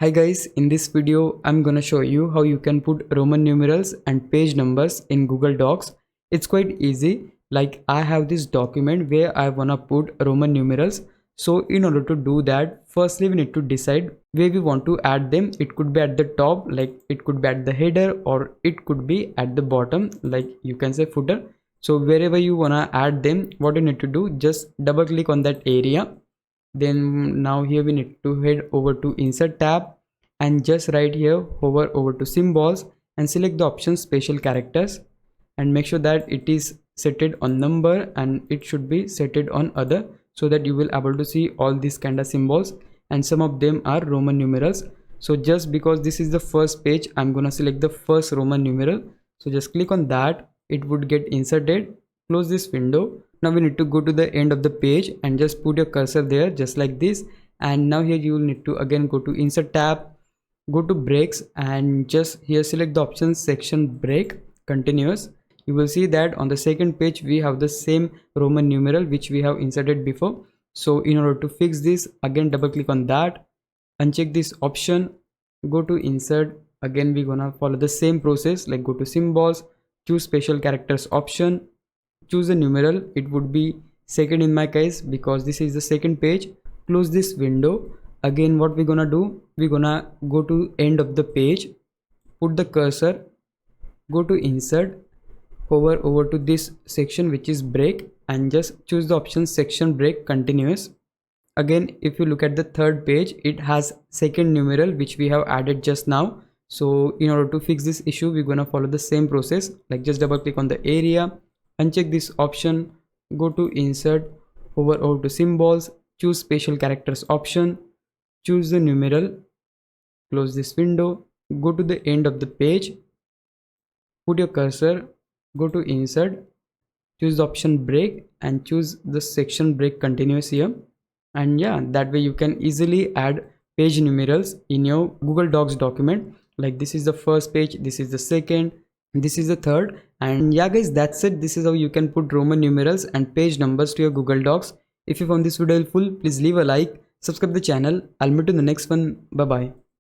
Hi guys, in this video I'm gonna show you how you can put Roman numerals and page numbers in Google Docs. It's quite easy. Like I have this document where I wanna put Roman numerals. So in order to do that, firstly we need to decide where we want to add them. It could be at the top, like it could be at the header, or it could be at the bottom, like you can say footer. So wherever you wanna add them, what you need to do, just double click on that area. Then now here we need to head over to insert tab, and just right here hover over to symbols and select the option special characters, and make sure that it is setted on number and it should be setted on other, so that you will able to see all these kind of symbols, and some of them are Roman numerals. So just because this is the first page, I'm gonna select the first Roman numeral. So just click on that, it would get inserted. Close this window. Now we need to go to the end of the page and just put your cursor there just like this. And now here you will need to again go to insert tab, go to breaks, and just here select the option section break continuous. You will see that on the second page we have the same Roman numeral which we have inserted before. So in order to fix this, again double click on that, uncheck this option, go to insert. Again we're gonna follow the same process, like go to symbols, choose special characters option, choose a numeral. It would be second in my case because this is the second page. Close this window. Again what we're gonna do, we're gonna go to end of the page, put the cursor, go to insert, hover over to this section which is break, and just choose the option section break continuous. Again if you look at the third page, it has second numeral which we have added just now. So in order to fix this issue, we're gonna follow the same process, like just double click on the area, uncheck this option, go to insert, hover over to symbols, choose special characters option, choose the numeral, close this window, go to the end of the page, put your cursor, go to insert, choose the option break, and choose the section break continuous here. And yeah, that way you can easily add page numerals in your Google Docs document. Like this is the first page, this is the second, this is the third. And yeah guys, that's it. This is how you can put Roman numerals and page numbers to your Google Docs. If you found this video helpful, please leave a like, subscribe the channel. I'll meet you in the next one. Bye bye.